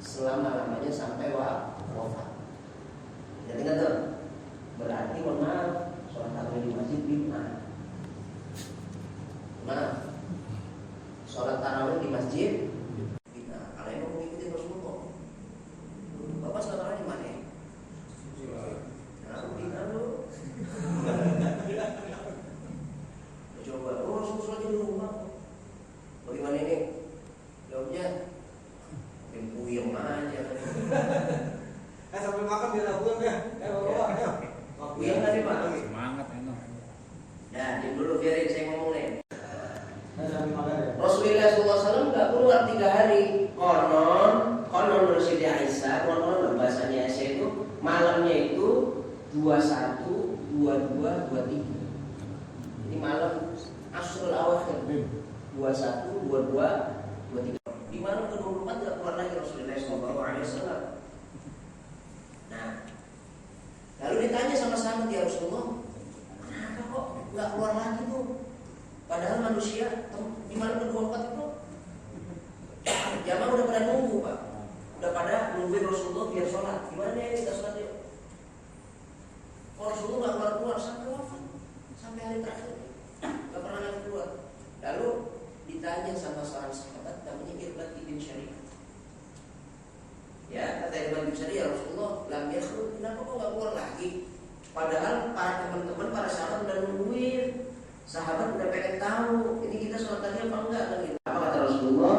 selama-lamanya sampai wafat. Jadi ingat tuh, berarti mohon maaf, sholat tarawih di masjid bid'ah. Nah, sholat tarawih di masjid bid'ah. Kalau yang mau mengikuti Rasulullah, Bapak sholat tarawih di mana? Nah, bid'ah lu. Coba, Rasulullah sholat di rumah. Bagaimana ini? Jawabnya, puyeng aja. Sambil makan biar lakukan ya. Ayo. Puyeng tadi Pak. Semangat enak. Nah, diam dulu biarin saya ngomong nih. Sambil makan ya. Rasulullah SAW nggak keluar 3 hari. Konon Siti Aisyah, konon bahasanya Aisyah itu malamnya itu 21, 22, 23. Ini malam Asrul Awakhir 21, 22, 23. Di malam ke-24 nggak keluar lagi Rasulullah SAW. Nah, lalu ditanya sama sahabat, ya Rasulullah, kenapa kok nggak keluar lagi tuh? Padahal manusia di malam ke-24 itu jamaah udah pada nunggu Pak, udah pada nungguin Rasulullah biar sholat. Gimana ya kita sholat yuk? Kok Rasulullah nggak keluar sampai wafat, sampai hari terakhir nggak pernah lagi keluar. Lalu ditanya sama seorang sahabat namanya Irbad bin Syariah. Ya, kata Irbad bin Syariah, ya Rasulullah, lam yakhruj, kenapa kok nggak keluar lagi? Padahal para teman-teman, para sahabat udah nungguin. Sahabat udah pengen tahu ini kita sholat tadi apa enggak kan gitu. Apa kata Rasulullah?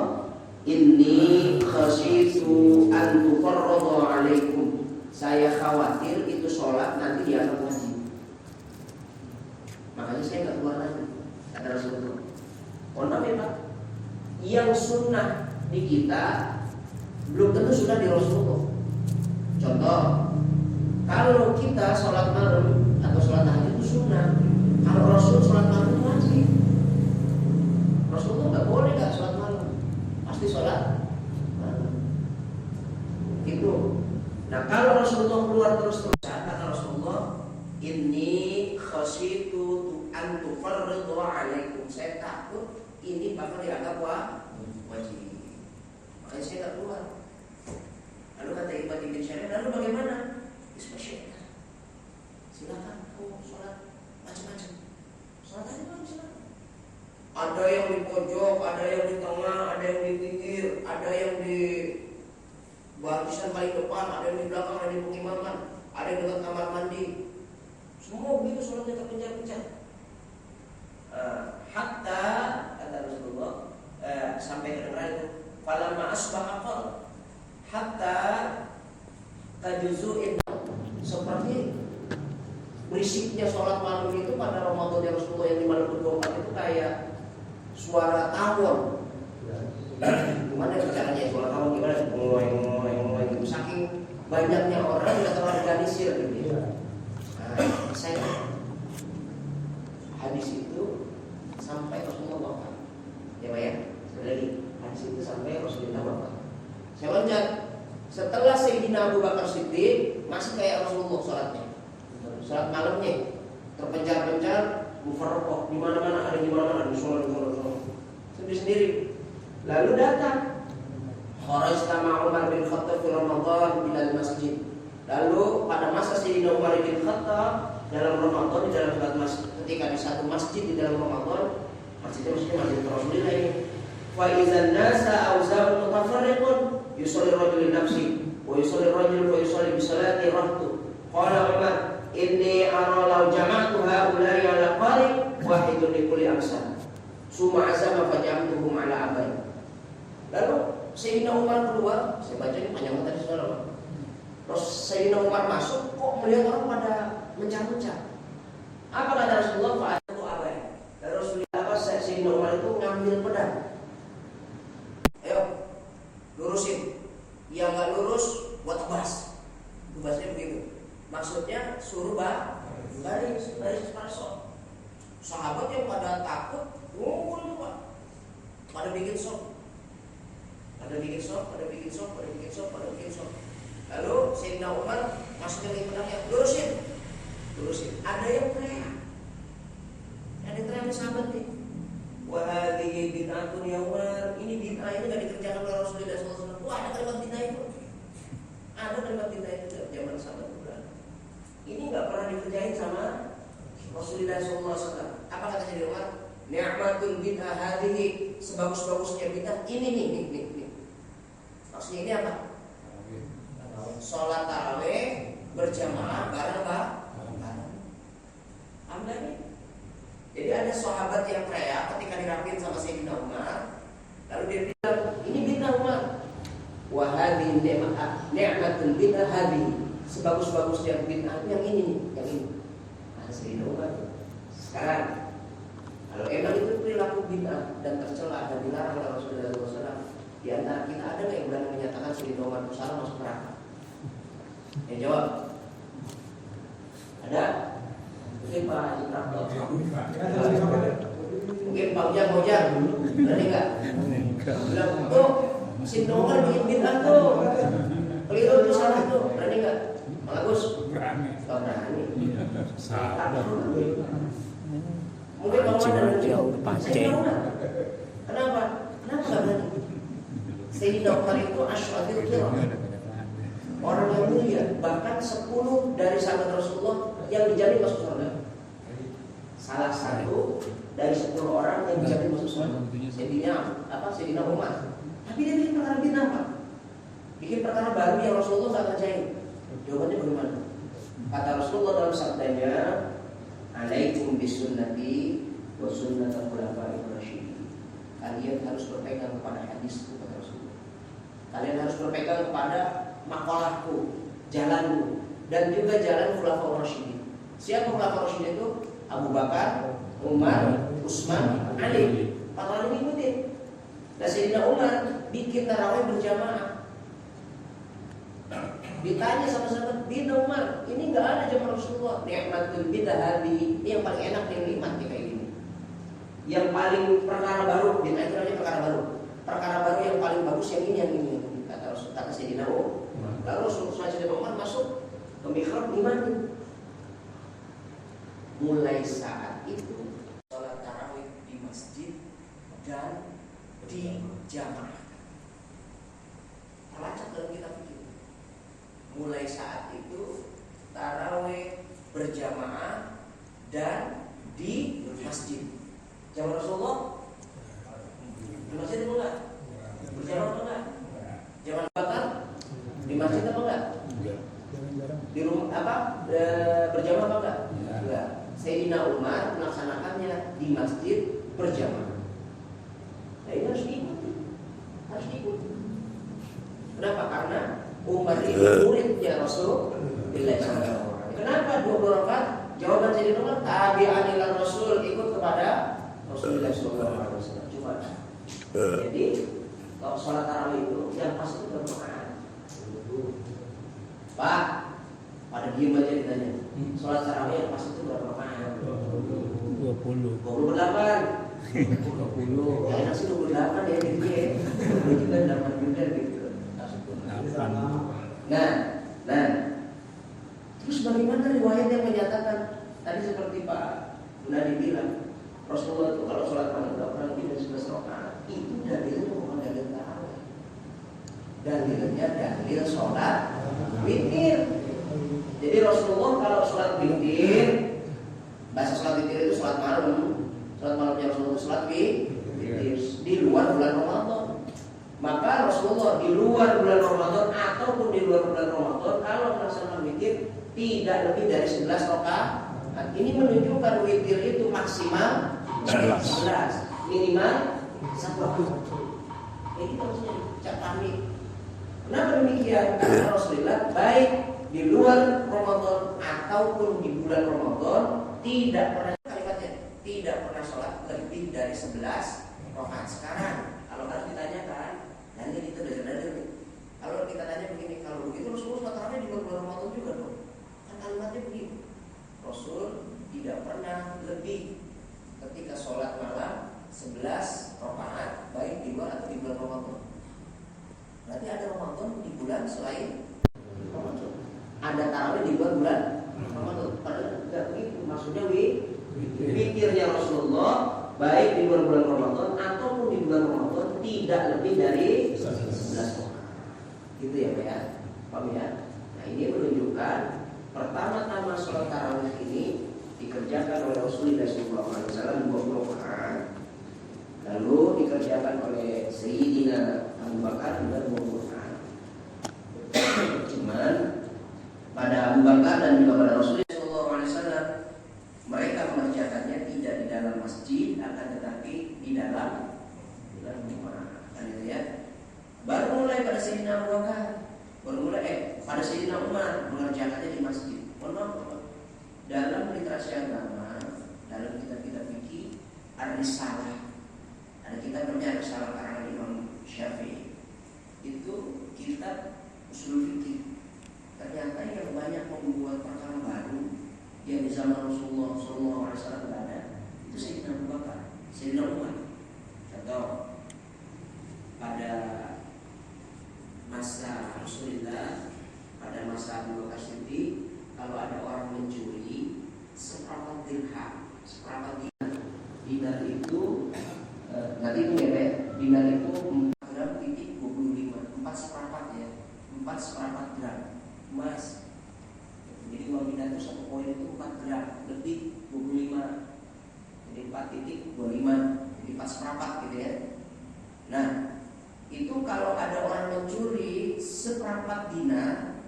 Inni khasyitu an tufarradu alaikum. Saya khawatir itu sholat nanti dianggap wajib. Makanya saya nggak keluar lagi, kata Rasulullah. Mohon maaf ya Pak, yang sunnah di kita belum tentu sunnah di Rasulullah. Contoh, kalau kita sholat malam atau sholat tahajud itu sunnah. Kalau Rasul sholat malam itu wajib. Rasulullah nggak boleh nggak sholat malam, pasti sholat malam. Gitu. Nah kalau Rasulullah keluar terus-terusan, kata Rasulullah, inni khasyitu an tufarridu alaikum. Saya takut ini bakal dianggap wajib. Makanya saya nggak keluar. Lalu kata Irbad bin Syariah, lalu bagaimana? Bismillah. Silakan kau sholat macam-macam. Sholat aja kan silakan. Ada yang di pojok, ada yang di tengah, ada yang di pinggir, ada yang di barisan paling depan, ada yang di belakang, ada yang di pengimaman, ada yang dekat kamar mandi. Semua begitu sholatnya terpencar-pencar. Hatta kata Rasulullah sampai kedengaran itu, falamma asbaha qal hatta tajuzu'in, seperti berisiknya sholat malam itu pada Ramadan yang Rasulullah yang di malam ke-24 itu kayak suara tawon. Gimana caranya suara tawon, gimana ngomong gitu, saking banyaknya orang yang terorganisir gitu. Nah, saya hadis itu sampai Rasulullah wafat. Ya Pak ya, sekali lagi hadis itu sampai Rasulullah wafat. Saya loncat setelah Sayyidina Abu Bakar Siddiq masih kayak Rasulullah sholatnya. Salat malamnya terpencar-pencar, mufarraqah, di mana-mana ada, di mana-mana ada sholat sendiri. Lalu datang kharajta ma Umar bin Khattab fi Ramadan ila masjid. Lalu pada masa Sayyidina Umar bin Khattab dalam Ramadan di dalam salat masjid, ketika di satu masjid di dalam Ramadan, masjid Rasulullah ini. Fa idzan nasa awza'u mutafarriqun yusalli rajul li nafsi wa yusalli rajul wa yusalli bi salati rahtu. Qala Umar, inni ara law jama'tu haula'i ala qari wahidun li kulli amsal. Summa azama fajamtuhum ala abai. Lalu Sayyidina Umar keluar, saya baca ini panjang tadi saudara. Terus Sayyidina Umar masuk, kok melihat orang pada mencah-mencah. Apa kata Rasulullah? Fa'atu abai. Dan Rasulullah apa? Sayyidina Umar itu ngambil pedang. Ayo, lurusin. Yang nggak lurus, buat tebas. Tebasnya begitu. Maksudnya suruh baris parasol. Sahabat yang pada takut ngumpul tuh Pak, pada bikin sok. Lalu Sayyidina Umar masuk ke pedangnya, lurusin. Ada yang teriak sahabat nih. Wa hadhihi bid'atun ya Umar, ini bid'ah, ini enggak dikerjakan oleh Rasulullah SAW. Wah, ada kalimat bid'ah itu. kalimat bid'ah itu zaman sahabat Quran. Ini nggak pernah dikerjain sama Rasulullah SAW. Apa kata Sayyidina Umar? Ni'matul bid'ah hadhihi, sebagus-bagusnya bid'ah ini nih. Maksudnya ini apa? Sholat tarawih berjamaah bareng apa? Anda nih. Jadi ada sahabat yang teriak ketika dirapiin sama Sayyidina Umar, lalu dia bilang, ini bid'ah Umar. Wa hadhihi ni'matul bid'ah hadhihi, sebagus-bagusnya bid'ah yang ini nih, yang ini. Nah, Sayyidina Umar. Sekarang kalau emang itu perilaku bid'ah dan tercela dan dilarang oleh Rasulullah SAW, di antara kita ada nggak yang berani menyatakan Sayyidina Umar itu salah masuk neraka? Yang jawab. Ada? Mungkin Pak Haji Prapto. Mungkin Pak Ujang. Berani nggak? Bilang tuh Sayyidina Umar bikin bid'ah tuh, keliru tuh, salah tuh. Berani nggak? Bang Agus? Berani. Oh, berani. Salah. Mungkin Bang Umar Sayyidina Umar. Kenapa nggak berani? Sayyidina Umar itu asyhadul kiram, orang yang mulia, bahkan 10 dari sahabat Rasulullah yang dijamin masuk surga. Salah satu dari 10 orang yang dijamin masuk surga. Sayyidina Umar. Tapi dia bikin perkara bid'ah, Pak. Bikin perkara baru yang Rasulullah nggak kerjain. Jawabannya bagaimana? Kata Rasulullah dalam sabdanya, "Alaikum bisunnati wa sunnatul khulafa'ir rasyidin." Kalian harus berpegang kepada hadisku, kata Rasulullah. Kalian harus berpegang kepada makolahku, jalanku, dan juga jalan khulafaur rasyidin. Siapa khulafaur rasyidin itu? Abu Bakar, Umar, Utsman, Ali. Para ini ngikutin. Dan Sayyidina Umar bikin tarawih berjamaah. Ditanya sama sahabat, Sayyidina Umar, ini nggak ada zaman Rasulullah. Ni'matul bid'ah hadhihi, ini yang paling enak yang nikmat kayak gini. Yang paling perkara baru, bid'ah itu namanya perkara baru. Perkara baru yang paling bagus yang ini. Kata Rasul, kata Sayyidina Umar. Lalu Rasulullah Sayyidina Umar masuk ke mihrab dimandi. Mulai saat itu sholat tarawih di masjid dan di jamaah. Terlacak dalam kitab fikih. Mulai saat itu tarawih berjamaah dan di masjid. Zaman Rasulullah di masjid apa enggak? Berjamaah apa enggak? Zaman Bakar di masjid apa enggak? Di rumah apa? Berjamaah apa enggak? Enggak. Sayyidina Umar melaksanakannya di masjid berjamaah. Nah, ini harus diikuti. Kenapa? Karena Umar ini muridnya Rasulullah SAW. Kenapa 20 rakaat? Jawaban Sayyidina Umar, tabi'an ila Rasul, ikut kepada Rasulullah SAW. Cuma. Jadi kalau sholat tarawih itu yang pas itu bermakna. Pak, pada diem aja ditanya. Sholat tarawih yang pas itu berapa rakaat? 28. 20. Ya enak sih 28 ya dia. Itu juga 8 juga gitu. Nah. Terus bagaimana riwayat yang menyatakan tadi seperti Pak Gunadi bilang, Rasulullah itu kalau sholat malam tidak pernah lebih dari 11 rakaat. Itu dalilnya bukan dalil tarawih. Dalilnya dalil sholat witir. Jadi Rasulullah kalau sholat witir, bahasa sholat witir itu sholat malam. Sholat malamnya Rasulullah sholat witir di luar bulan Ramadan. Maka Rasulullah di luar bulan Ramadan ataupun di luar bulan Ramadan kalau melaksanakan witir tidak lebih dari 11 rakaat. Ini menunjukkan witir itu maksimal 11, minimal 1 rakaat. Ini maksudnya cak kami. Kenapa demikian? Karena Rasulullah baik di luar Ramadan ataupun di bulan Ramadan tidak pernah, kalimatnya tidak pernah sholat lebih dari 11 rakaat. Sekarang kalau harus ditanyakan, dan ini itu dalil. Kalau kita tanya begini, kalau begitu Rasulullah sholat tarawih di bulan Ramadan juga dong. Kan kalimatnya begini, Rasul tidak pernah lebih ketika sholat malam 11 rakaat baik di luar atau di bulan Ramadan. Berarti ada Ramadan di bulan selain Ramadan. Ada tarawih di bulan Ramadan. Padahal tidak begitu. Maksudnya witirnya Rasulullah baik di luar bulan Ramadan ataupun di bulan Ramadan tidak lebih dari 11 rakaat. Gitu ya Pak ya. Paham ya? Nah, ini menunjukkan pertama-tama sholat tarawih ini dikerjakan oleh Rasulullah SAW 20 rakaat, lalu dikerjakan oleh Sayyidina Abu Bakar juga 20 rakaat. Cuman pada Abu Bakar dan juga pada Rasulullah SAW, mereka mengerjakannya tidak di dalam masjid, akan tetapi di dalam rumah. Kan itu ya. Baru mulai pada Sayyidina Abu Bakar, pada Sayyidina Umar mengerjakannya di masjid. Mohon maaf, dalam literasi agama, dalam kitab-kitab fikih, ada risalah, ada kitab namanya Risalah karangan Imam Syafi'i. Itu kitab usul fikih. Ternyata yang banyak membuat perkara baru yang di zaman Rasulullah SAW ada, itu Sayyidina Abu Bakar, Sayyidina Umar. Contoh, pada masa Rasulullah, pada masa Abu Bakar Siddiq, kalau ada orang mencuri seperempat dirham, seperempat dinar itu nanti itu ya Pak, dinar itu 4,25, 4 seperempat ya, 4 seperempat gram emas. Jadi uang dinar itu 1 koin itu 4 gram lebih 25, jadi 4,25, jadi 4 seperempat gitu ya. Nah, itu kalau ada orang mencuri seperempat dinar,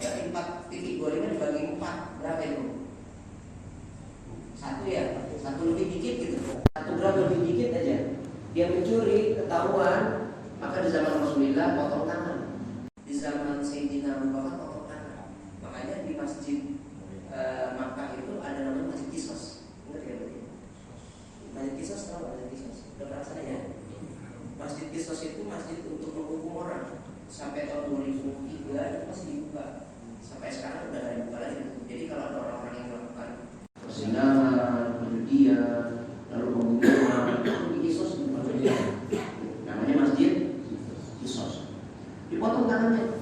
dari 4,25 dibagi 4, berapa itu? 1 ya, 1 lebih dikit gitu, 1 gram lebih dikit aja. Dia mencuri, ketahuan, maka di zaman Rasulullah potong tangan. Di zaman Sayyidina Abu Bakar potong tangan. Makanya di masjid Makkah itu ada namanya Masjid Qisas. Ingat ya berarti? Masjid Qisas tahu Masjid Qisas? Udah pernah sana ya? Masjid Qisas itu masjid untuk menghukum orang. Sampai tahun 2003 itu masih dibuka. Sampai sekarang udah tidak dibuka lagi. Jadi kalau ada orang-orang yang melakukan perzinahan, penjudian, lalu pembunuhan, itu Qisas namanya Masjid Qisas. Dipotong tangannya,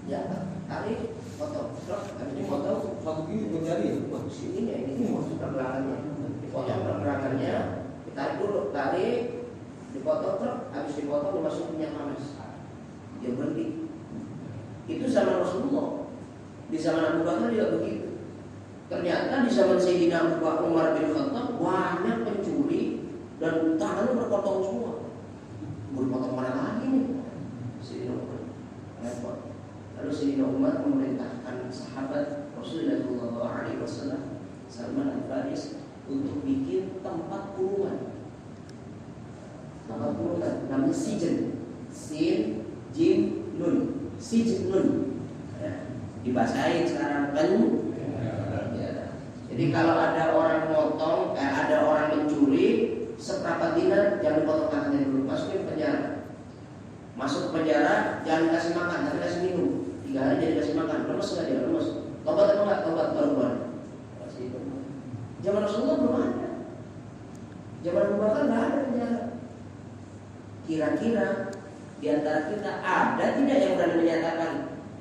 ya, tarik, potong. Habis ini potong, Satu gini menjadi sini ya, ini masuk pergerakannya. Dipotong pergerakannya, ditarik dulu, tarik, dipotong, habis dipotong dimasukin minyak panas. Dia berhenti. Itu zaman Rasulullah. Di zaman Abu Bakar juga begitu. Ternyata di zaman Sayyidina Abu Bakar Umar bin Khattab banyak pencuri dan tangannya berpotong semua. Berpotong mana lagi nih? Sayyidina Umar repot. Lalu Sayyidina Umar memerintahkan sahabat Rasulullah SAW, Salman Al-Faris, untuk bikin tempat kurungan. Tempat kurungan namanya Sijen, Sin, Jim, Nun, Sijen Nun. Ya, dibacain sekarang kan? Ya. Jadi kalau ada orang motong, ada orang mencuri seperempat dinar, jangan potong tangannya dulu, masukin penjara. Masuk ke penjara, jangan kasih makan, tapi kasih minum. 3 hari jadi kasih makan, lemes nggak dia? Lemes. Tobat atau enggak? Tobat baru keluar. Zaman Rasulullah belum ada. Zaman Abu Bakar nggak ada penjara. Kira-kira di antara kita ada tidak yang berani menyatakan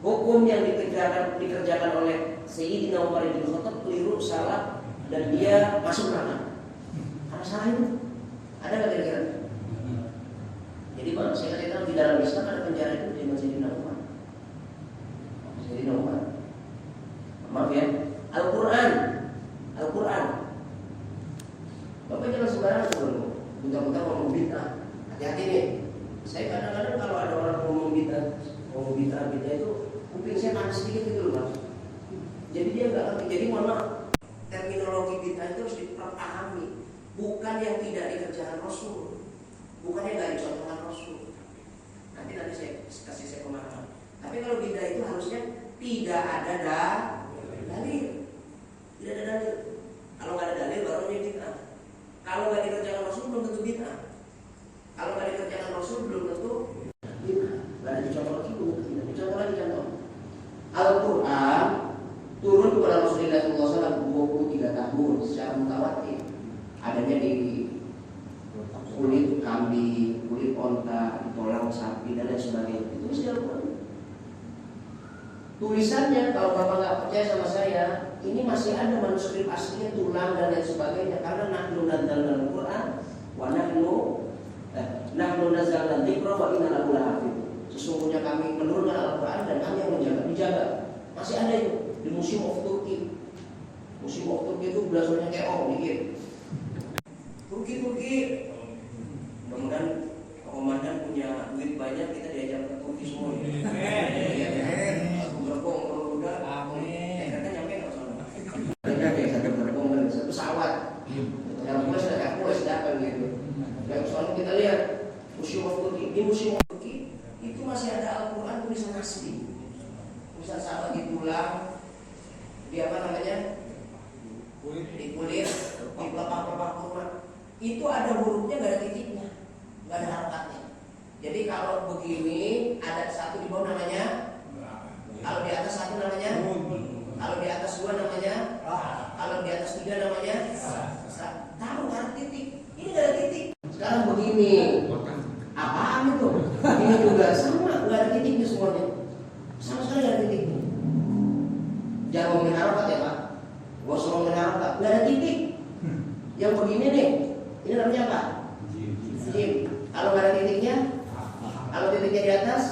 hukum yang dikerjakan oleh Sayyidina Umar bin Khattab keliru, salah, dan dia masuk neraka? Ada salah itu? Ada nggak kira-kira? Jadi bang, saya katakan di dalam Islam ada penjara itu di Sayyidina Umar. Sayyidina Umar. Maaf ya. Al-Quran. Bapak jangan sembarangan dulu. Bentar-bentar ngomong bid'ah. Hati-hati nih. Saya kadang-kadang kalau ada orang ngomong bid'ah itu kuping saya panas sedikit gitu loh Mas. Jadi dia nggak ngerti. Jadi mohon maaf, terminologi bid'ah itu harus dipahami. Bukan yang tidak dikerjakan Rasul, bukan yang nggak dicontohkan Rasul. Nanti saya kasih saya pemahaman. Tapi kalau bid'ah itu harusnya tidak ada dalil. Tidak ada dalil. Kalau nggak ada dalil baru jadi bid'ah. Kalau nggak dikerjakan Rasul belum tentu bid'ah. Kalau nggak dikerjakan Rasul belum tentu bid'ah. Nggak ada dicontoh lagi, dicontoh lagi contoh. Al-Quran turun kepada Rasulullah SAW 23 tahun secara mutawatir. Adanya di kulit kambing, kulit onta, tulang sapi dan lain sebagainya. Itu mesti Al-Quran. Tulisannya kalau Bapak nggak percaya sama saya, ini masih ada manuskrip aslinya, tulang dan lain sebagainya. Karena nahnu nazzalna al-Quran wa nahnu nazzalna dzikra wa inna lahu lahafidz. Sesungguhnya kami menurunkan Al-Quran dan kami yang menjaga. dijaga. Masih ada itu di Museum of Turkey. Museum of Turkey itu belasannya kayak dikit. Turki. Mudah-mudahan komandan punya duit banyak, kita diajak ke Turki semua ya. Aku berbong kalau udah, kan nyampe nggak sana. Satu berbong satu pesawat. Hercules dan Hercules datang gitu. Dan soalnya kita lihat Museum of Turkey, di Museum of Turkey itu masih ada Al-Quran tulisan asli. Tulisan sahabat ditulang, di apa namanya? Di kulit, di pelepah-pelepah kurma. Itu ada hurufnya, nggak ada titiknya, nggak ada harokatnya. Jadi kalau begini ada satu di bawah namanya, kalau di atas satu namanya, kalau di atas dua namanya, kalau di atas tiga namanya. Tahu kan titik? Ini nggak ada titik. Sekarang begini, apaan itu? Ini juga sama, nggak ada titiknya semuanya. Sama sekali nggak ada titiknya. Jangan ngomongin harokat ya Pak. Gak usah ngomongin harokat, nggak ada titik. Yang begini nih, ini namanya apa? Jim. Kalau nggak ada titiknya, kalau titiknya di atas,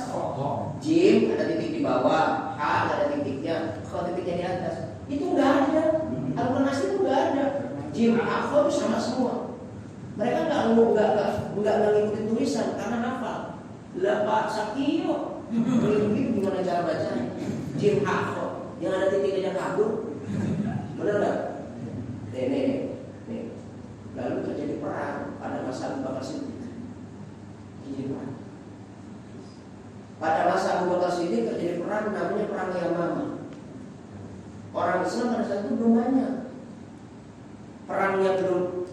jim, ada titik di bawah, h nggak ada titiknya, kalau titiknya di atas, itu nggak ada. Al-Quran asli itu nggak ada. Jim, akho itu sama semua. Mereka nggak ngikutin tulisan karena hafal. Lah Pak Sakio, begini gimana cara bacanya? Jim, akho, yang ada titiknya kabur, benar nggak? Nih. Lalu terjadi perang pada masa Abu Bakar Siddiq. Pada masa Abu Bakar Siddiq terjadi perang namanya perang Yamamah. Orang Islam pada saat itu belum banyak.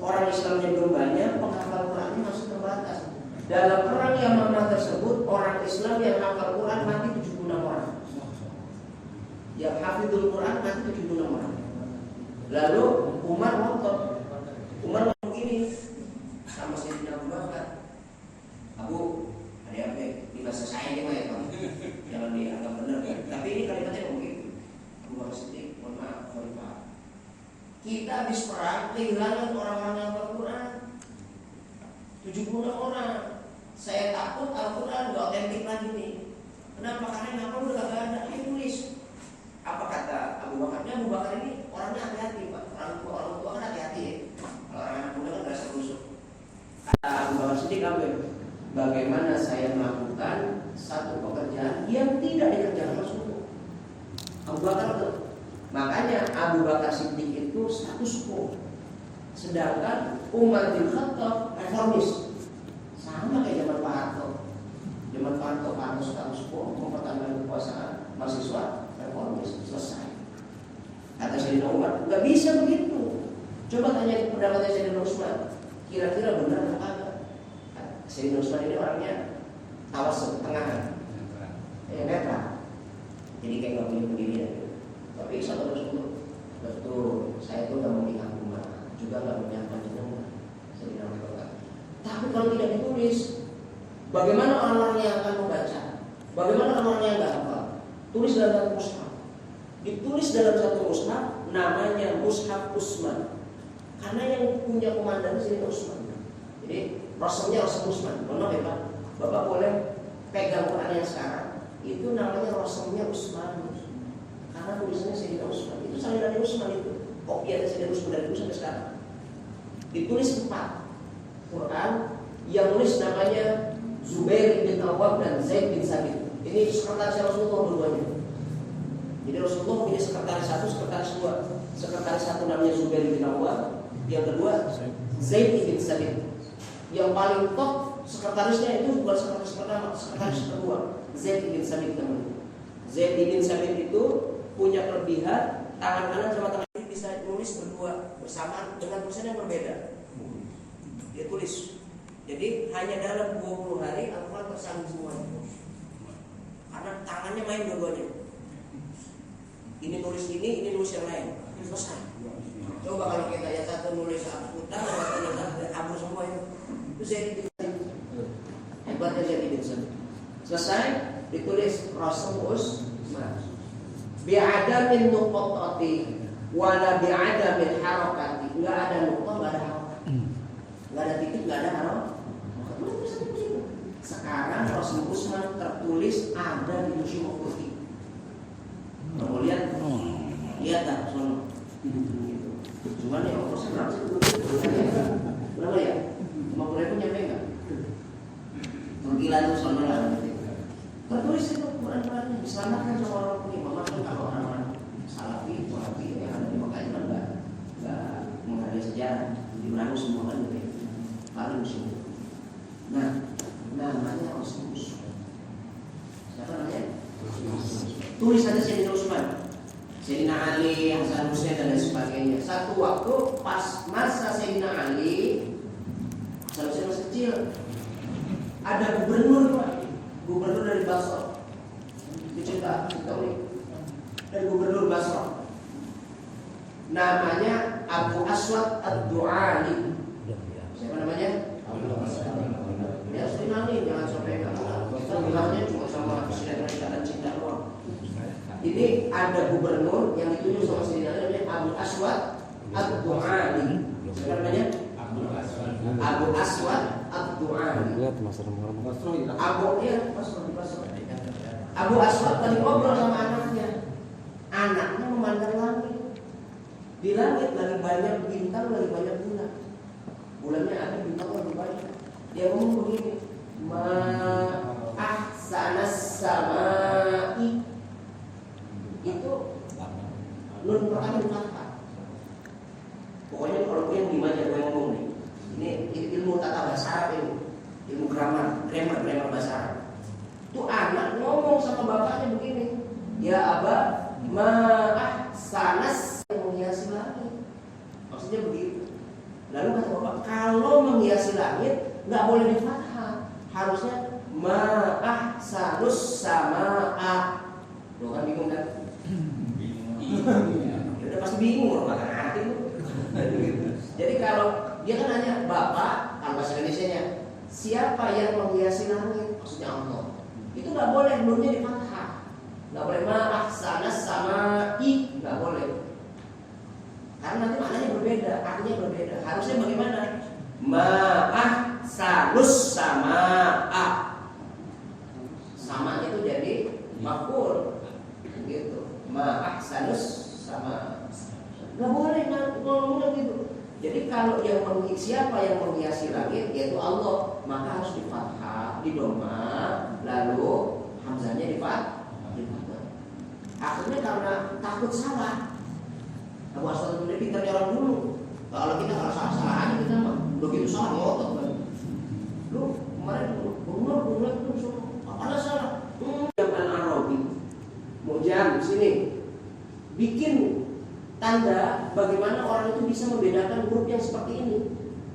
Orang Islamnya belum banyak, penghafal Qurannya masih terbatas. Dalam perang Yamamah tersebut, orang Islam yang hafal Quran mati 76 orang. Yang hafidul Quran mati 76 orang. Lalu Umar ngomong gini sama Sayyidina Abu Bakar, Abu, ada di bahasa saya ini mah ya Pak, jangan dianggap benar. Tapi ini kalimatnya mungkin Abu Bakar Siddiq, mohon maaf, kita habis perang kehilangan orang-orang yang Al-Quran 76 orang. Saya takut Al-Quran gak otentik lagi nih. Kenapa? Karena yang apa udah gak ada. Ayo tulis. Apa kata Abu Bakar? Abu Bakar ini orangnya hati-hati Pak. Orang tua kan hati-hati ya. Kalau orang anak muda kan berasa rusuk. Kata Abu Bakar Siddiq apa? Bagaimana saya melakukan satu pekerjaan yang tidak dikerjakan Rasulullah. Abu Bakar itu. Makanya Abu Bakar Siddiq itu status quo. Sedangkan Umar bin Khattab reformis. Sama kayak zaman Pak Harto. Zaman Pak Harto status quo, mempertahankan kekuasaan, mahasiswa reformis, selesai. Kata Sayyidina Umar, nggak bisa begitu. Coba tanya pendapatnya Sayyidina Utsman, kira-kira benar atau enggak? Sayyidina Utsman ini orangnya awas tengah, netral. Jadi kayak nggak punya pendirian. Tapi sahabat Rasulullah, betul, saya itu nggak memihak Umar, juga nggak memihak jenengan, Sayyidina Umar. Tapi kalau tidak ditulis, bagaimana orang-orang yang akan membaca? Bagaimana orang-orang yang nggak hafal? Tulis dalam satu mushaf. Ditulis dalam satu mushaf, namanya Mushaf Utsman. Karena yang punya komandan Sayyidina Utsman. Jadi rasulnya Rasul Utsman. Mohon ya Pak, Bapak boleh pegang Quran yang sekarang. Itu namanya rasulnya Utsman. Karena tulisannya Sayyidina Utsman. Itu salinan Utsman itu. Kopi ada Sayyidina Utsman dari dulu sampai sekarang. Ditulis 4 Quran yang nulis namanya Zubair bin Awwam dan Zaid bin Sabit. Ini sekretaris Rasulullah dua-duanya. Jadi Rasulullah punya sekretaris 1, sekretaris 2. Sekretaris 1 namanya Zubair bin Awwam, yang kedua Zaid bin Sabit. Yang paling top sekretarisnya itu bukan sekretaris pertama, sekretaris kedua, Zaid bin Sabit namanya. Zaid bin Sabit itu punya kelebihan tangan kanan sama tangan kiri bisa nulis berdua bersamaan dengan tulisan yang berbeda. Dia tulis. Jadi hanya dalam 20 hari Al-Quran tersambung semuanya. Karena tangannya main dua-duanya. Ini nulis ini nulis yang lain. Selesai. Coba kalau kita yang satu nulis utang, yang satu hapus semua itu. Itu saya ditulis. Hebatnya saya ditulis. Selesai, ditulis Rasul Utsman. Bi'adamin nuqtati wala bi'adamin harakati. Enggak ada nuqtah, enggak ada harakat. Enggak ada titik, enggak ada harakat. Sekarang Rasul Utsman tertulis ada di Museum of Turkey. Kalau mau lihat, lihat dah sono. Cuman ya ongkosnya berapa sih? Berapa ya? 50.000 nyampe nggak? Gila tuh sono lah. Tertulis itu Quran-Qurannya diselamatkan sama orang ini. Mama kan kalau orang-orang salafi, wahabi yang ada di Mekah itu kan nggak menghargai sejarah, diulangi semua kan gitu. Paling semua. Nah, namanya Rasulullah. Siapa namanya? Tulis saja Sayyidina Utsman, Sayyidina Ali, Hasan Hussein dan lain sebagainya. Satu waktu pas masa Sayyidina Ali, Hasan Hussein masih kecil, ada gubernur dari Basra. Cerita nih. Dan gubernur Basra namanya Abu Aswad Ad-Du'ali. Siapa namanya? Ya Sayyidina Ali, jangan sampai kita bilangnya cuma sama Presiden Amerika dan Cina doang. Ini ada gubernur yang ditunjuk sama Sayyidina Ali namanya Abu Aswad Ad-Du'ali. Siapa namanya? Abu Aswad Ad-Du'ali. Abu Aswad tadi ngobrol sama anaknya. Anaknya memandang langit. Di langit lagi banyak bintang, lagi banyak bulan. Bulannya ada, bintang lagi banyak. Dia ngomong begini, ma ahsanas samai. Itu nun pertama kata. Pokoknya kalau gue yang dimana gue ngomong nih. Ini ilmu tata bahasa Arab ini, ilmu grammar bahasa Arab. Itu anak ngomong sama bapaknya begini, ya Aba, ma ahsanas yang menghiasi langit. Maksudnya begitu. Lalu kata bapak, kalau menghiasi langit nggak boleh di fathah, harusnya ma ahsanus samaa. Lo kan bingung kan? Ya udah pasti bingung loh, makan hati lu. Jadi kalau dia kan nanya, Bapak, kalau bahasa Indonesianya, siapa yang menghiasi langit? Maksudnya Allah. Itu nggak boleh, nunnya di fathah. Nggak boleh ma ahsanas samai, nggak boleh. Karena nanti maknanya berbeda, artinya berbeda. Harusnya bagaimana? Ma ahsanus samaa. Sama itu jadi maf'ul. Gitu. Ma ahsanus sama. Nggak boleh ngomong gitu. Jadi kalau yang siapa yang menghiasi langit yaitu Allah, maka harus di fathah, di doma, lalu hamzahnya di fathah. Akhirnya karena takut salah, Abu Aswad itu pintarnya orang dulu. Kalau kita kalau salah aja kita mah begitu salah ngotot kan. Lu kemarin bunga itu apa salah? Jam Al-Arabi, Mu'jam sini bikin tanda bagaimana orang itu bisa membedakan huruf yang seperti ini.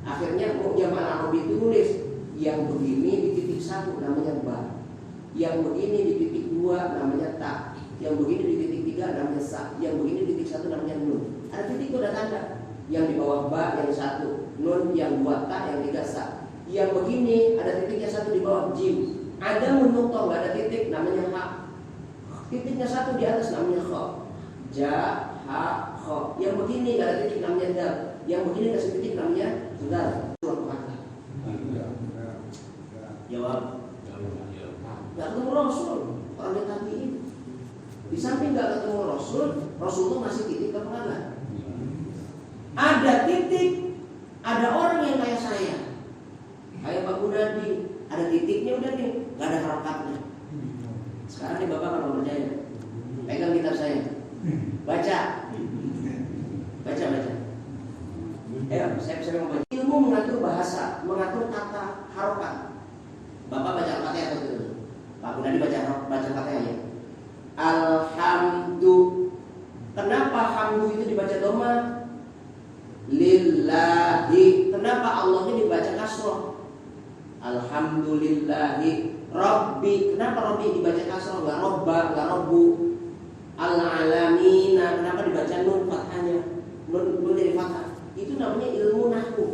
Akhirnya Mu'jam Al-Arabi itu nulis yang begini di titik 1 namanya ba, yang begini di titik 2 namanya ta, yang begini di titik 3 namanya sa, yang begini di titik 1 namanya nun. Ada titik itu ada tanda. Yang di bawah ba yang 1 nun, yang 2 ta, yang 3 sa. Yang begini ada titiknya 1 di bawah jim. Ada menutup nggak ada titik namanya ha. Titiknya 1 di atas namanya kha. Ja, ha, kha. Yang begini nggak ada titik namanya dal. Yang begini kasih titik namanya dal. Jawab. Nggak ketemu Rasul. Orang yang tadi itu. Di samping nggak ketemu Rasul, Rasul itu masih titik kepala. Ada titik, ada orang yang kayak saya, kayak Pak Gunadi, ada titiknya udah nih, nggak ada harokatnya. Sekarang nih Bapak kalau percaya, pegang kitab saya, baca. Saya mau baca. Ilmu mengatur bahasa, mengatur tata harokat. Bapak baca Al-Fatihah atau tidak? Pak Gunadi baca Fatihah ya. Alhamdu. Kenapa hamdu itu dibaca doma? Lillahi. Kenapa Allahnya dibaca kasroh? Alhamdulillahi. Rabbi. Kenapa Rabbi dibaca kasroh? Nggak robba, nggak robbu. Al-alamina. Kenapa dibaca nun fathahnya? Nun dari fathah. Itu namanya ilmu nahwu.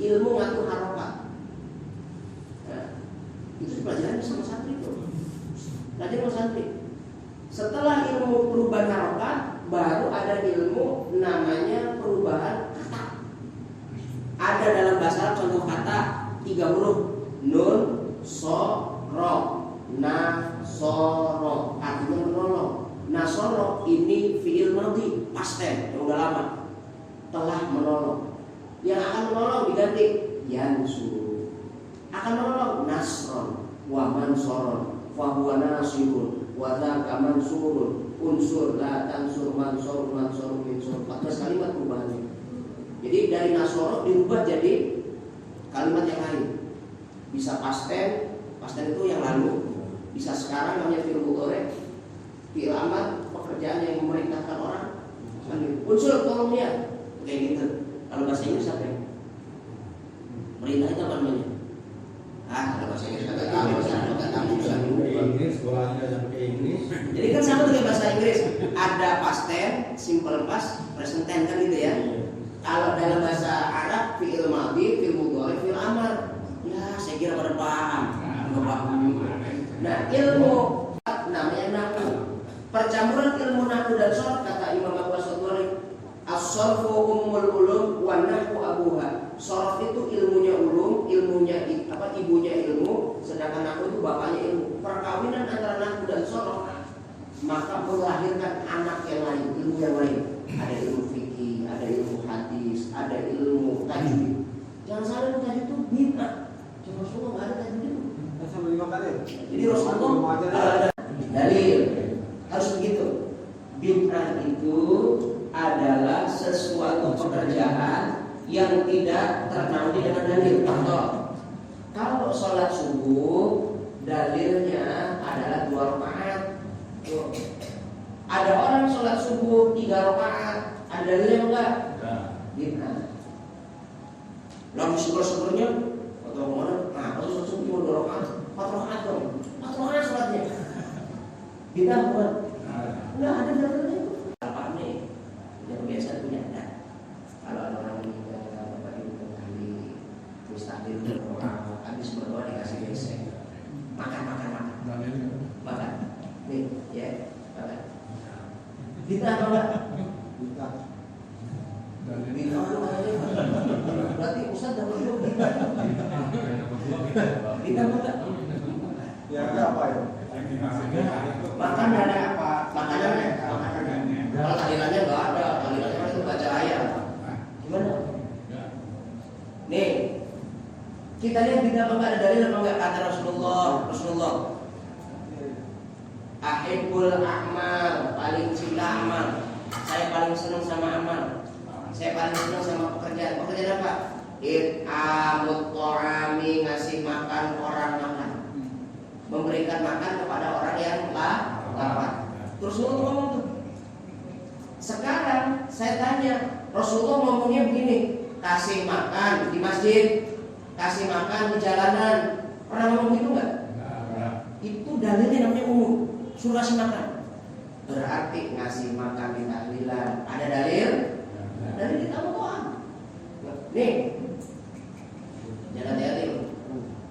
Ilmu ngatur harokat. Nah, itu pelajaran sama santri itu. Pelajaran sama santri. Setelah ilmu perubahan harokat, baru ada ilmu namanya perubahan kata. Ada dalam bahasa Arab contoh kata 3 huruf, nun, so, ro, na, so, ro. Artinya menolong. Naso nasoro ini fi'il madhi past tense yang udah lama, telah menolong. Yang akan menolong diganti yansur, akan menolong nasron wa mansoron fa huwa nasirun wa dzaka mansurun unsur la tansur mansur mansur unsur. 14 kalimat perubahannya. Jadi dari nasoro diubah jadi kalimat yang lain. Bisa past tense itu yang lalu, bisa sekarang namanya fi'il mudhari, fi'il amar, pekerjaan yang memerintahkan orang. Unsur tolong dia, kayak gitu. Kalau bahasa Inggris apa ya? Perintah itu apa namanya? Kalau bahasa Inggris kagak tahu, bahasa tahu bisa Inggris, sekolahnya nggak sampai Inggris. Jadi kan sama dengan bahasa Inggris, ada past tense, simple past, present tense kan gitu ya. Kalau dalam bahasa Arab fi'il madhi, fi'il mudhari, fi'il amar. Ya, saya kira pada paham. Nah, ilmu namanya nahwu. Percampuran ilmu nahwu dan sharaf kata Imam Abu As-Sudwari, as-sarfu ummul ulum wa nahwu abuha. Sharaf itu ilmunya ulum, ilmunya ibunya ilmu, sedangkan nahwu itu bapaknya ilmu. Perkawinan antara nahwu dan sharaf maka melahirkan anak yang lain, ilmu yang lain. Ada ilmu fikih, ada ilmu hadis, ada ilmu tajwid. Jangan salah, tajwid itu bid'ah. Cuma Rasulullah nggak ada tajwid itu. Jadi Rasulullah ada dalil, harus begitu. Bid'ah itu adalah sesuatu pekerjaan yang tidak ternaudi dengan dalil. Contoh, kalau sholat subuh dalilnya adalah 2 rakaat. Ada orang sholat subuh 3 rakaat, ada dalilnya enggak? Bid'ah. Lalu syukur-syukurnya atau kemana? Nah, kalau sholat subuh 2 rakaat, 4 rakaat dong. 4 rakaat sholatnya. Bid'ah bukan? Enggak ada dalilnya. Apa nih? Yang biasa punya ada. Kalau ada orang meninggal, bapak ibu kembali, terus takdir orang, habis berdoa dikasih besek. Makan. Nih, ya, makan. Bid'ah apa enggak? Bid'ah. Berarti Ustaz dapat bid'ah. Bid'ah enggak? Ya apa ya? Makanan apa? Makanannya. Kalau tahlilannya enggak ada, tahlilannya itu baca ayat. Gimana? Nih, kita lihat bid'ah apa enggak, ada dalil apa enggak kata Rasulullah. Ahibbul a'mal, paling cinta amal. Saya paling senang sama amal. Saya paling senang sama pekerjaan. Pekerjaan apa? It'amut ta'ami, ngasih makan orang makan. Memberikan makan kepada orang yang lapar. Terus Rasulullah ngomong tuh. Sekarang saya tanya, Rasulullah ngomongnya begini, kasih makan di masjid, kasih makan di jalanan. Pernah ngomong gitu enggak? Itu dalilnya namanya umum. Suruh kasih makan. Berarti ngasih makan di tahlilan. Ada dalil? Dalil di Al-Quran. Nih, jangan hati-hati.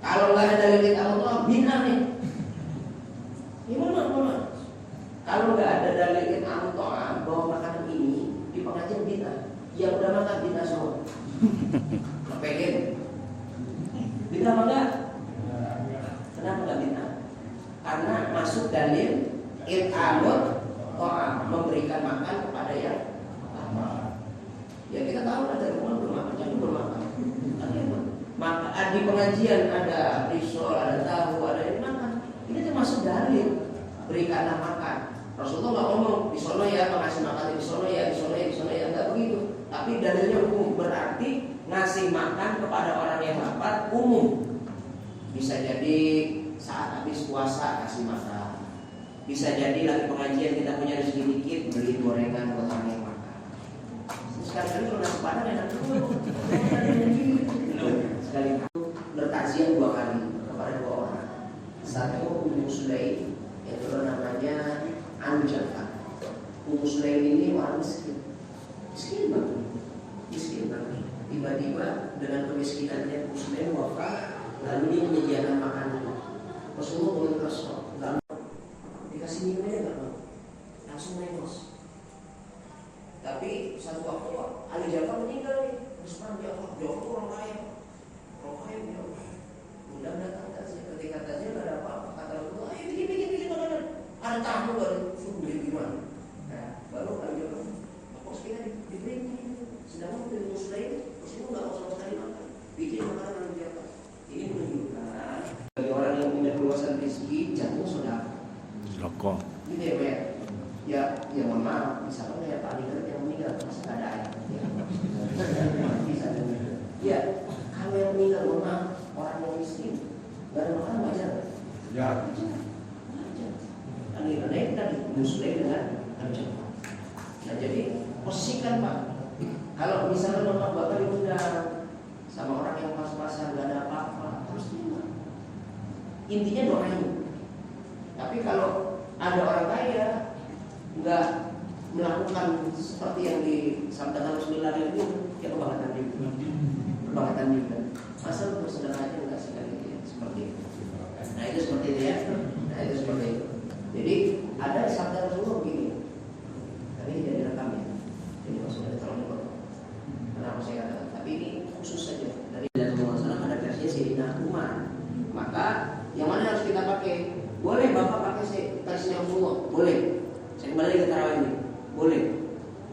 Kalau nggak ada dalil di Al-Quran, bid'ah nih. Gimana? Kalau nggak ada dalil di Al-Quran bahwa makanan ini di pengajian bid'ah, yang udah makan bid'ah semua. Kepengen? Bid'ah apa enggak? Kenapa nggak bid'ah? Karena masuk dalil it'amut ta'am, memberikan makan kepada yang lapar. Ya kita tahu ada rumah belum makan, jangan belum makan. Maka di pengajian ada risol, ada tahu, ada yang makan. Ini termasuk dalil berikanlah makan. Rasulullah nggak ngomong di sono ya ngasih makan, di sono ya nggak begitu. Tapi dalilnya umum, berarti ngasih makan kepada orang yang lapar umum. Bisa jadi saat habis puasa kasih makan. Bisa jadi lagi pengajian kita punya rezeki dikit, beli gorengan buat orang yang makan. Sekali-kali kalau nasi padang enak dulu. Sekali bertakziah 2 kali kepada 2 orang. Satu Ummu Sulaim, yaitu namanya Anu Jafar. Ummu Sulaim ini orang miskin banget. Tiba-tiba dengan kemiskinannya Ummu Sulaim wafat, lalu dia menyediakan makanan. Rasulullah boleh kerasa, nggak dikasih minumnya nggak mau, langsung nengos. Tapi satu waktu Ali Jafar meninggal nih, terus Jafar orang kaya dia. Undang datang tasnya, ketika tasnya nggak ada apa-apa, kata Rasulullah, ayo bikin makanan. Ada tamu dari subuh gimana? Bikin makanan bagi apa? Ini menunjukkan bagi orang yang punya keluasan rezeki jatuh sedekah. Rokok. Gitu ya, Pak. Ya mohon maaf, misalnya ya Pak Dikert yang meninggal masa nggak ada air. Bisa ya, kalau yang meninggal mohon maaf, orang yang miskin nggak ada makanan wajar. Ya. Wajar. Aneh tadi muslim dengan kerja. Nah jadi posisikan Pak. Kalau misalnya bapak diundang sama orang yang pas-pasan nggak ada apa-apa, terus terima. Intinya doain. Tapi kalau ada orang kaya nggak melakukan seperti yang disampaikan Rasulullah itu, ya kebangetan juga. Kebangetan juga. Masa bersedekah aja nggak sekali ya, seperti itu. Nah itu seperti itu ya. Nah itu seperti itu. Jadi ada sabda Rasulullah begini. Tadi jadi rekam ya. Jadi maksudnya terlalu berapa? Kenapa saya katakan? Tapi ini khusus saja. Dari Rasulullah SAW ada versinya Sayyidina Umar. Maka yang mana harus kita pakai? Boleh bapak pakai versinya Rasulullah, boleh. Saya kembali ke tarawih ini, boleh.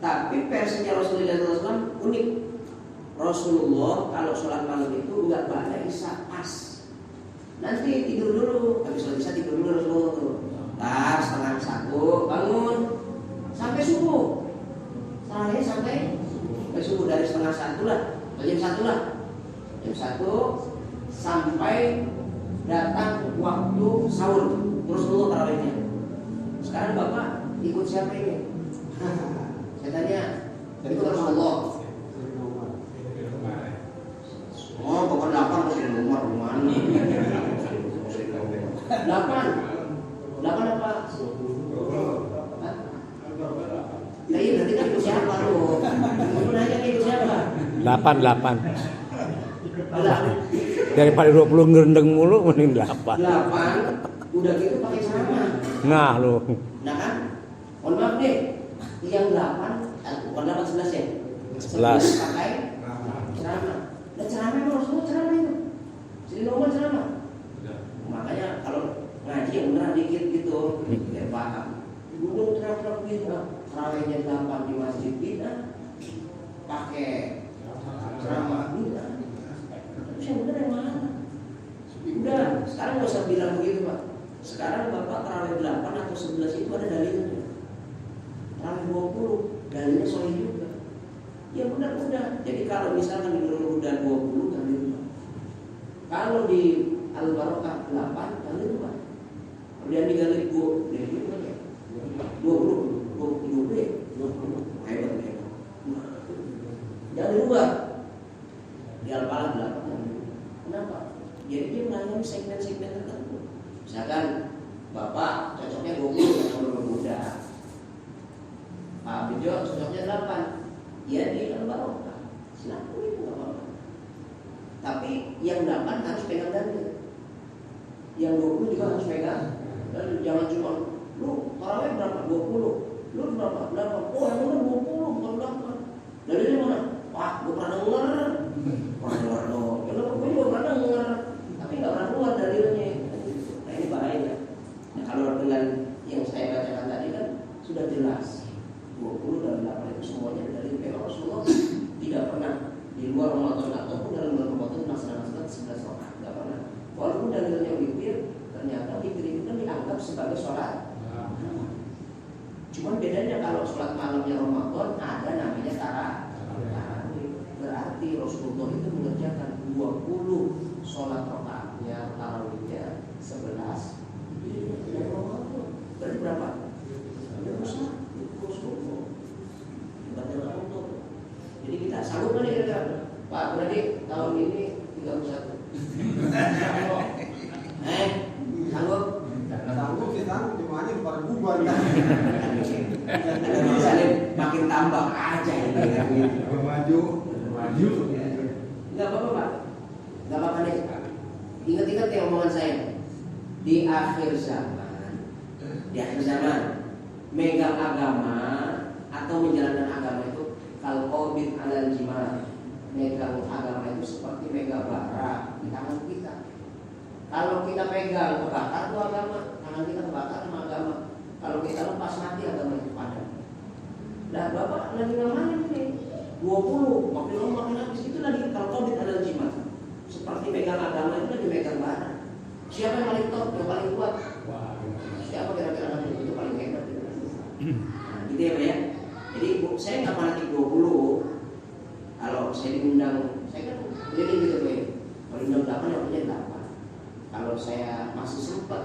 Tapi versinya Rasulullah SAW unik. Rasulullah kalau sholat malam itu enggak baca isya pas. Nanti tidur dulu, habis sholat isya tidur dulu Rasulullah tuh. Tar setengah 1 bangun sampai subuh. Salahnya sampai subuh dari setengah 1 lah, jam 1 lah, jam 1 sampai datang waktu sahur, terus dulu tarawihnya. Sekarang bapak ikut siapa ini? Saya tanya, ikut Rasulullah. Oh, pokoknya 8 masih di rumah mana? 8 apa? Nah, iya nanti kan ikut siapa lu? Lu nanya ikut siapa? 8. Daripada 20 ngerendeng mulu mending 8. 8 udah gitu pakai ceramah. Nah lu. Nah kan? Mohon maaf deh. Yang 8 bukan 8 11 ya? 11 pakai ceramah. Nah ceramah emang Rasulullah ceramah itu. Jadi normal ceramah. Makanya kalau ngaji yang beneran dikit gitu biar paham. Gunung teriak-teriak gitu, terawihnya 8 di masjid kita pakai ceramah kita. Terus yang bener yang mana? Udah, sekarang nggak usah bilang begitu Pak. Sekarang Bapak terawih 8 atau 11 itu ada dalilnya. Terawih 20, dalilnya sahih juga. Ya benar udah. Jadi kalau misalkan di Nurul Huda 20 dalilnya. Kalau di Al-Barokah 8 dalilnya. Kemudian di Galib 20 ya. 20 ya. Hebat. Jangan dirubah. Di Al-Falah 8. Kenapa? Jadi dia melayani segmen-segmen tertentu. Misalkan Bapak cocoknya 20 kalau bermuda. Pak Bejo cocoknya 8. Ya di Al-Barokah. Silakan itu enggak apa-apa. Tapi yang 8 harus pegang dalil. Yang 20 juga harus pegang. Dan jangan cuma lu tarawih berapa? 20. Lu berapa? 8. Oh, yang benar 20 bukan 8. Dalilnya mana? Wah, gue pernah denger. Pernah denger dong. Kenapa gue juga pernah denger? Tapi nggak pernah keluar dalilnya. Nah ini bahaya. Nah kalau dengan yang saya bacakan tadi kan sudah jelas 20 dan 8 itu semuanya dari memang Rasulullah tidak pernah di luar Ramadan ataupun dalam bulan Ramadan melaksanakan 11 rakaat, nggak pernah. Walaupun dalilnya witir, ternyata witir itu kan dianggap sebagai sholat. Cuman bedanya kalau sholat malamnya Ramadan ada namanya tarawih. Berarti Rasulullah itu mengerjakan 20 sholat rakaatnya, tarawihnya 11 di Ramadan. Berarti berapa? 21 Rasulullah. Ibadah Ramadan. Jadi kita sanggup kan kira-kira? Pak berarti tahun ini 31. Sanggup? Sanggup kita gimana pada bubar. Ada misalnya makin tambah aja ini. Maju. Enggak apa-apa Pak. Enggak apa-apa deh. Ingat-ingat ya omongan saya. Di akhir zaman megang agama atau menjalankan agama itu kalau qabid alal jima, megang agama itu seperti megang bara di tangan kita. Kalau kita pegang kebakar itu agama, tangan kita kebakar sama agama. Kalau kita lepas mati agama itu padam. Nah Bapak lagi ngamanin ini 20, makin lama makin habis itu lagi kalau qabid alal jima. Seperti megang agama itu lagi megang barang. Siapa yang paling top, yang paling kuat? Siapa kira-kira nanti itu paling hebat? Nah, gitu ya Pak ya. Jadi saya nggak fanatik 20. Kalau saya diundang, saya kan keliling gitu Pak ya. Kalau diundang 8 ya punya 8. Kalau saya masih sempat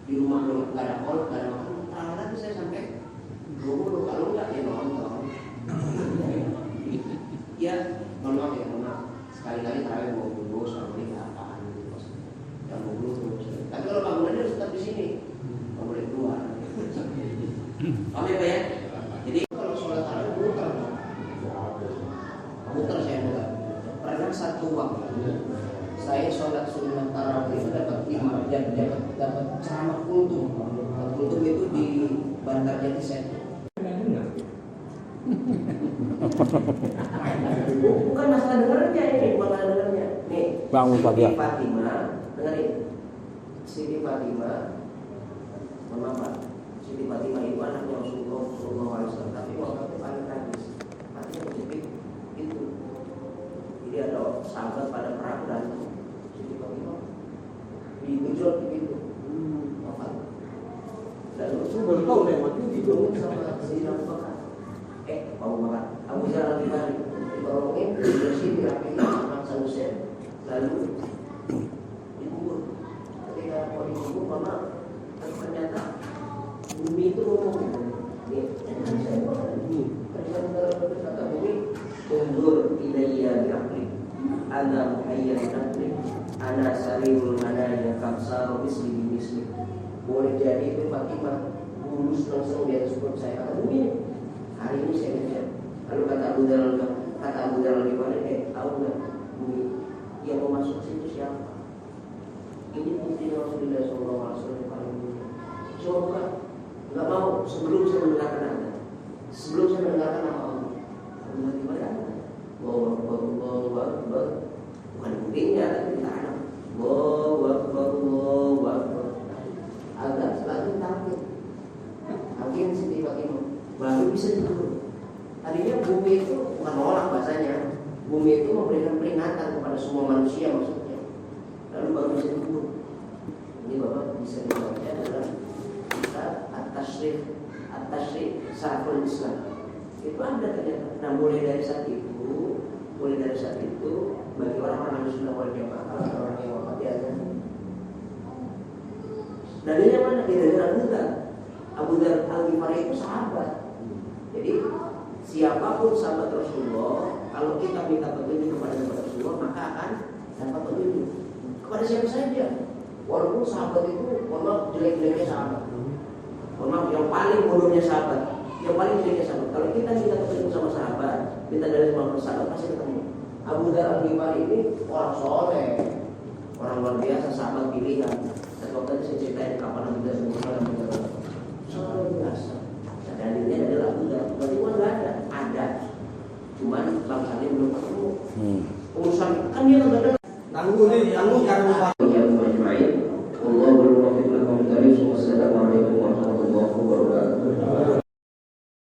di rumah belum nggak ada kolak, nggak ada makan, terang itu saya sampai 20. Kalau nggak ya nonton. Ya, mohon maaf ya, mohon maaf. Sekali-kali terawih 20, selama ini 8 gitu. Yang 20 terus. Tapi kalau bangunannya harus tetap di sini. Nggak boleh keluar. Paham ya Pak ya? Jadi kalau sholat tarawih muter. Muter saya muter. Pernah satu waktu saya sholat sunnah tarawih itu dapat 5 jam, dapat ceramah kultum. Kultum itu di Bantar Jati Center. Bukan masalah dengarnya ini, bukan masalah dengarnya. Nih, Bangun pagi. Siti Fatimah, dengerin. Siti Fatimah, mohon maaf Pak. Siti Fatimah itu anaknya Rasulullah SAW, tapi waktu itu paling tragis. Matinya kejepit itu. Jadi ada sahabat pada perang dan Siti Fatimah digejot di pintu. Wafat. Lalu Baru tahu deh mati gitu. didongeng sama Sayyidina Abu Bakar. Abu Bakar, Abu Jahal Al-Ghifari ditolongin, dibersihin, dirapiin sama Sanusen. Lalu dikubur. Ketika mau dikubur, mama ternyata bumi itu ngomong nih, saya kata bumi, undur ilayya bi'aqli, ana muhayyan nakli, ana sarirul manaya kapsar misli. Boleh jadi itu Fatimah bulus langsung di atas perut saya. Kata bumi, hari ini saya lihat. Lalu kata Abu Dhar Al-Ghifari, tahu nggak bumi yang mau masuk situ siapa? Ini putri Rasulullah SAW yang paling mulia. Coba buka, nggak mau sebelum saya mendengarkan Anda, sebelum saya mendengarkan nama Allah. Abu Dhar Al-Ghifari, Allahu Akbar, bukan kupingnya tapi kita anak. Allahu Akbar, Allahu Akbar. Agak selalu takut. Akhirnya Siti Fatimah baru bisa diturun. Tadinya bumi itu bukan nolak bahasanya. Bumi itu memberikan peringatan kepada semua manusia maksudnya. Lalu baru bisa diturun. Ini Bapak bisa dibaca dalam kitab At-Tashrif Syarhul Islam. Itu ada ternyata. Nah mulai dari saat itu bagi orang-orang Ahlussunnah wal Jamaah, orang yang wafat di azan. Dalilnya mana? Dari Abu Dhar. Abu Dhar Al-Ghifari itu sahabat. Jadi siapapun sahabat Rasulullah, kalau kita minta petunjuk kepada sahabat Rasulullah, maka akan dapat petunjuk kepada siapa saja. Walaupun sahabat itu, mohon maaf, jelek-jeleknya sahabat, mohon maaf, yang paling bodohnya sahabat, yang paling jeleknya sahabat. Kalau kita minta petunjuk sama sahabat, minta dari semua sahabat, pasti ketemu. Abu Dhar Al-Ghifari ini orang soleh, orang luar biasa, sahabat pilihan. Satu waktu itu saya ceritain kapan Abu Dhar Al-Ghifari soleh biasa. Dalilnya adalah Abu Dhar nggak ada, cuman bangsanya belum ketemu. Urusan kan dia nggak Tangguh karena lupa. Allahumma barik lana wa barik. Wassalamualaikum warahmatullahi wabarakatuh.